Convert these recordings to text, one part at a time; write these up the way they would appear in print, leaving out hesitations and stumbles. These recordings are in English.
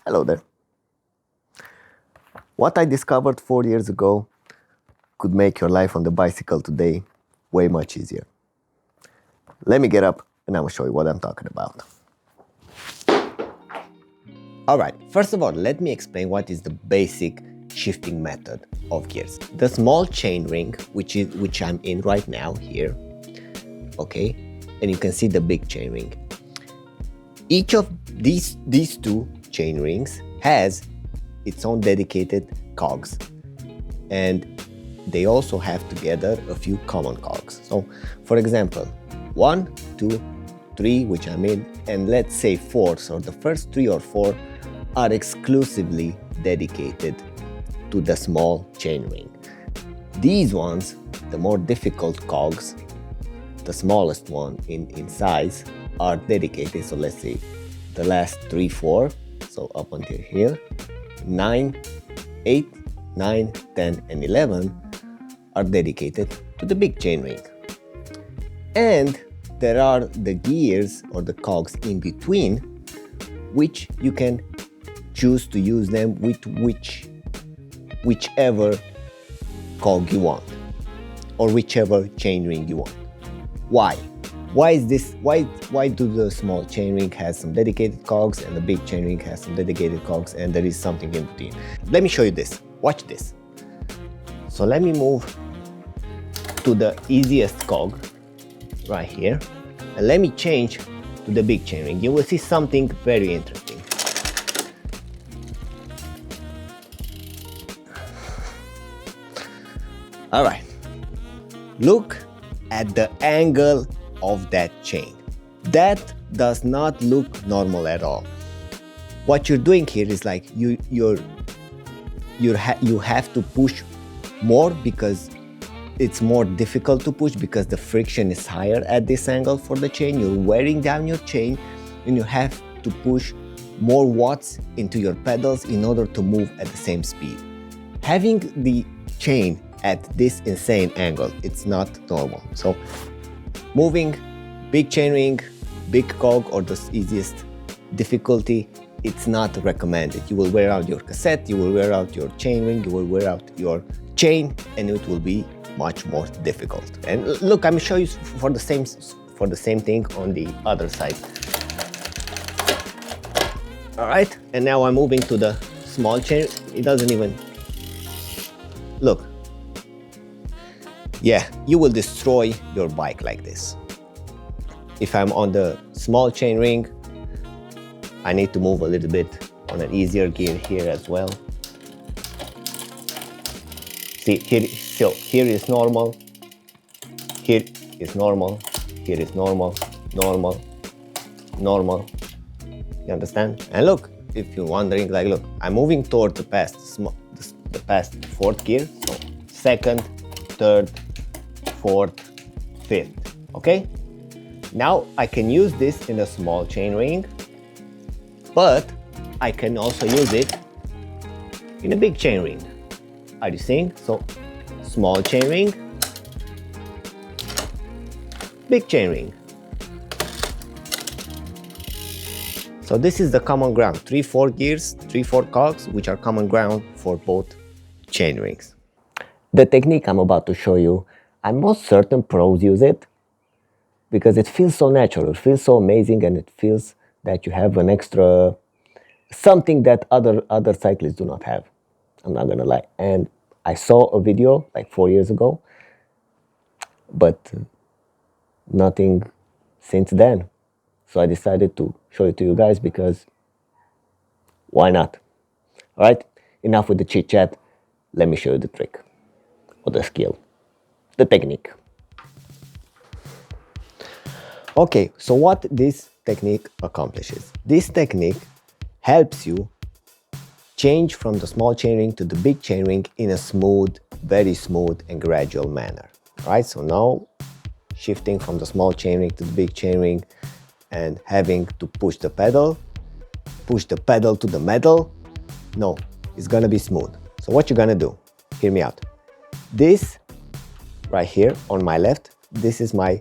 Hello there. What I discovered 4 years ago could make your life on the bicycle today way much easier. Let me get up and I will show you what I'm talking about. Alright, first of all, let me explain what is the basic shifting method of gears. The small chain ring, which I'm in right now here, okay, and you can see the big chain ring. Each of these two chain rings has its own dedicated cogs, and they also have together a few common cogs. So, for example, 1, 2, 3, which I'm in, and let's say 4, so the first 3 or 4 are exclusively dedicated to the small chain ring. These ones, the more difficult cogs, the smallest one in size, are dedicated. So let's say the last 3, 4, so up until here, 9, 8, 9, 10, and 11 are dedicated to the big chain ring. And there are the gears or the cogs in between, which you can choose to use them with whichever cog you want, or whichever chain ring you want. Why? Why is this? Why do the small chain ring has some dedicated cogs and the big chain ring has some dedicated cogs, and there is something in between? Let me show you this. Watch this. So let me move to the easiest cog right here, and let me change to the big chain ring. You will see something very interesting. All right, look at the angle of that chain. That does not look normal at all. What you're doing here is like you have to push more because it's more difficult to push because the friction is higher at this angle for the chain. You're wearing down your chain and you have to push more watts into your pedals in order to move at the same speed. Having the chain at this insane angle, it's not normal. So moving big chain ring, big cog, or the easiest difficulty, it's not recommended. You will wear out your cassette, you will wear out your chain ring, you will wear out your chain, and it will be much more difficult. And look, I'm show you for the same thing on the other side. All right, and now I'm moving to the small chain. It doesn't even look. Yeah, you will destroy your bike like this. If I'm on the small chain ring, I need to move a little bit on an easier gear here as well. See, here is normal, here is normal, here is normal, normal, normal. You understand? And look, if you're wondering, like, look, I'm moving toward the past 4th gear, so 2nd, 3rd, 4th, 5th, okay? Now I can use this in a small chain ring, but I can also use it in a big chain ring. Are you seeing? So small chain ring, big chain ring. So this is the common ground, 3, 4 gears, 3, 4 cogs, which are common ground for both chain rings. The technique I'm about to show you, I'm most certain pros use it because it feels so natural, it feels so amazing, and it feels that you have an extra something that other cyclists do not have. I'm not gonna lie. And I saw a video like 4 years ago, but nothing since then. So I decided to show it to you guys because why not? All right, enough with the chit chat. Let me show you the trick or the skill, the technique. Okay, so what this technique accomplishes? This technique helps you change from the small chain ring to the big chain ring in a smooth, very smooth and gradual manner. All right, so now shifting from the small chain ring to the big chain ring and having to push the pedal to the metal. No, it's gonna be smooth. So what you're gonna do, hear me out. This right here on my left, this is my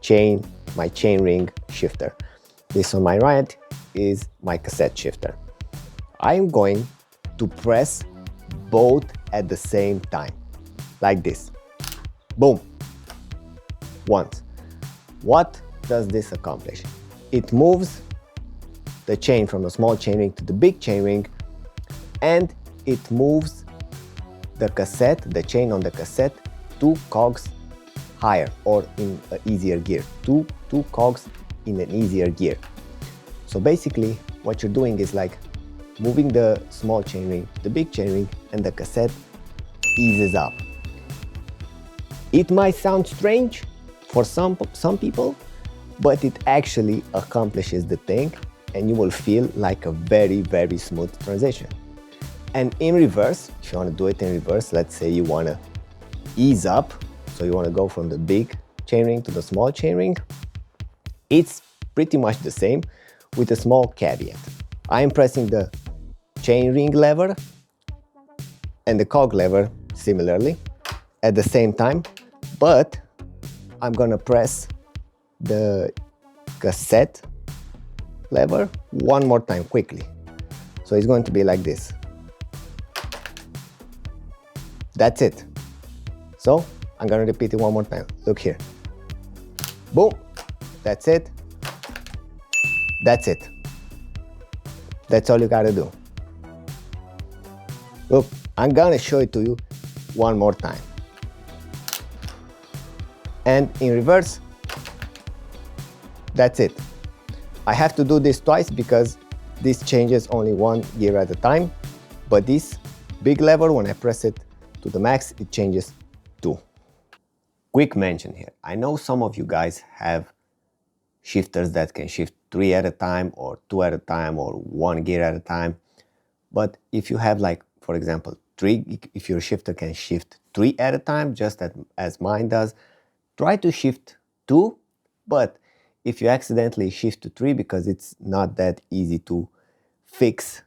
chain ring shifter. This on my right is my cassette shifter. I'm going to press both at the same time, like this. Boom. Once. What does this accomplish? It moves the chain from the small chainring to the big chainring, and it moves the cassette, the chain on the cassette, 2 cogs higher or in an easier gear. Two cogs in an easier gear. So basically what you're doing is like moving the small chainring, the big chainring, and the cassette eases up. It might sound strange for some people, but it actually accomplishes the thing, and you will feel like a very, very smooth transition. And in reverse, if you want to do it in reverse, let's say you want to ease up, so you want to go from the big chainring to the small chainring, it's pretty much the same with a small caveat. I'm pressing the chainring lever and the cog lever similarly at the same time, but I'm gonna press the cassette lever one more time quickly. So it's going to be like this. That's it. So I'm gonna repeat it one more time. Look here. Boom. That's it. That's it. That's all you gotta do. Look, I'm gonna show it to you one more time. And in reverse, that's it. I have to do this twice because this changes only one gear at a time, but this big lever, when I press it to the max, it changes 2. Quick mention here. I know some of you guys have shifters that can shift 3 at a time or 2 at a time or 1 gear at a time. But if you have, like, for example, 3, if your shifter can shift 3 at a time, just as mine does, try to shift 2. But if you accidentally shift to 3 because it's not that easy to fix,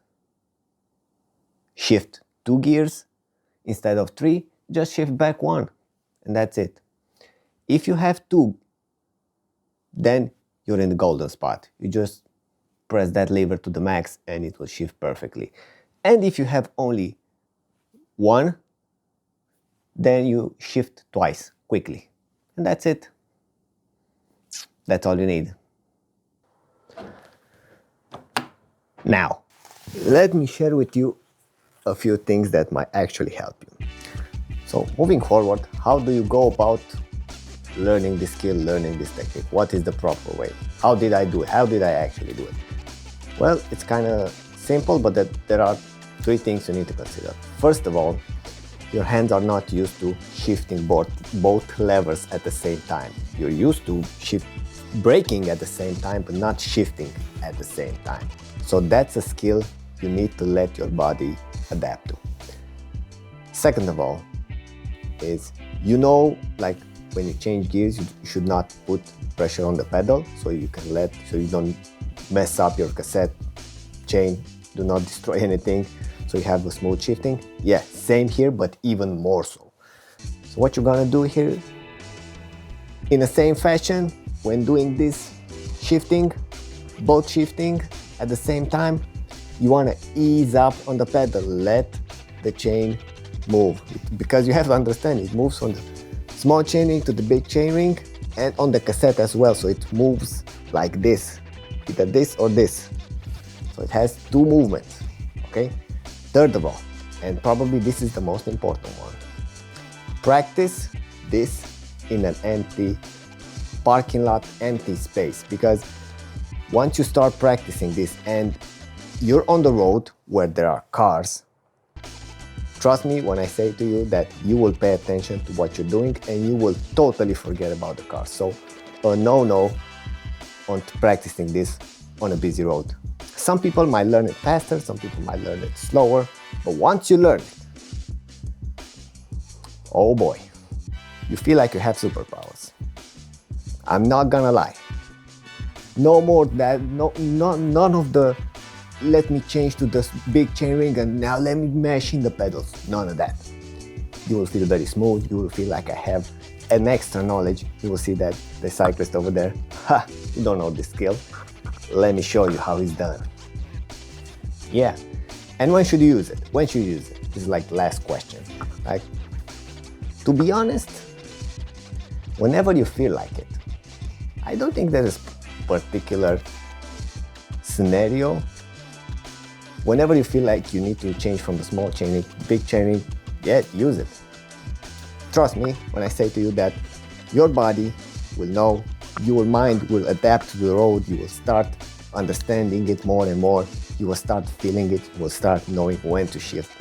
shift 2 gears instead of 3, just shift back 1 and that's it. If you have 2, then you're in the golden spot. You just press that lever to the max and it will shift perfectly. And if you have only 1, then you shift twice quickly. And that's it. That's all you need. Now, let me share with you a few things that might actually help you. So moving forward, how do you go about learning this skill, learning this technique? What is the proper way? How did I do it? How did I actually do it? Well, it's kind of simple, but there are 3 things you need to consider. First of all, your hands are not used to shifting both levers at the same time. You're used to braking at the same time, but not shifting at the same time. So that's a skill you need to let your body adapt to. Second of all, is like when you change gears, you should not put pressure on the pedal, so you don't mess up your cassette chain, do not destroy anything, so you have a smooth shifting. Yeah, same here, but even more so. So what you're gonna do here, in the same fashion, when doing this shifting, both shifting at the same time, you wanna ease up on the pedal, let the chain move. Because you have to understand, it moves from the small chainring to the big chainring and on the cassette as well, so it moves like this, either this or this. So it has 2 movements, okay? Third of all, and probably this is the most important one, practice this in an empty parking lot, empty space, because once you start practicing this and you're on the road where there are cars, trust me when I say to you that you will pay attention to what you're doing and you will totally forget about the car. So a no on practicing this on a busy road. Some people might learn it faster, some people might learn it slower, but once you learn it, oh boy, you feel like you have superpowers. I'm not gonna lie. No more that, none of the let me change to this big chainring and now let me mash in the pedals. None of that. You will feel very smooth. You will feel like I have an extra knowledge. You will see that the cyclist over there, ha, you don't know this skill. Let me show you how it's done. Yeah, And when should you use it? When should you use it? This is like the last question. Like, to be honest, whenever you feel like it. I don't think there is particular scenario. Whenever you feel like you need to change from the small chaining, big chaining, yeah, use it. Trust me when I say to you that your body will know, your mind will adapt to the road, you will start understanding it more and more, you will start feeling it, you will start knowing when to shift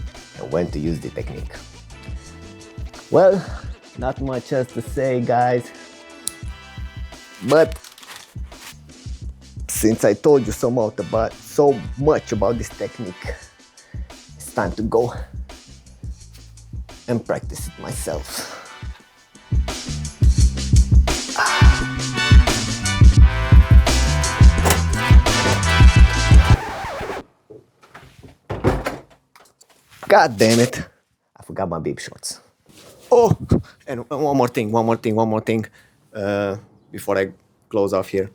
and when to use the technique. Well, not much else to say, guys, but since I told you so much about this technique, it's time to go and practice it myself. God damn it, I forgot my baby shorts. Oh, and one more thing, before I close off here.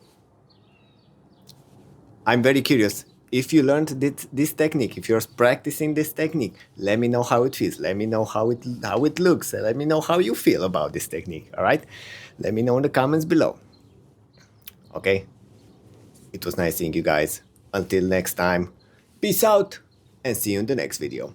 I'm very curious. If you learned this technique, if you're practicing this technique, let me know how it feels. Let me know how it looks. Let me know how you feel about this technique. All right? Let me know in the comments below. Okay? It was nice seeing you guys. Until next time, peace out and see you in the next video.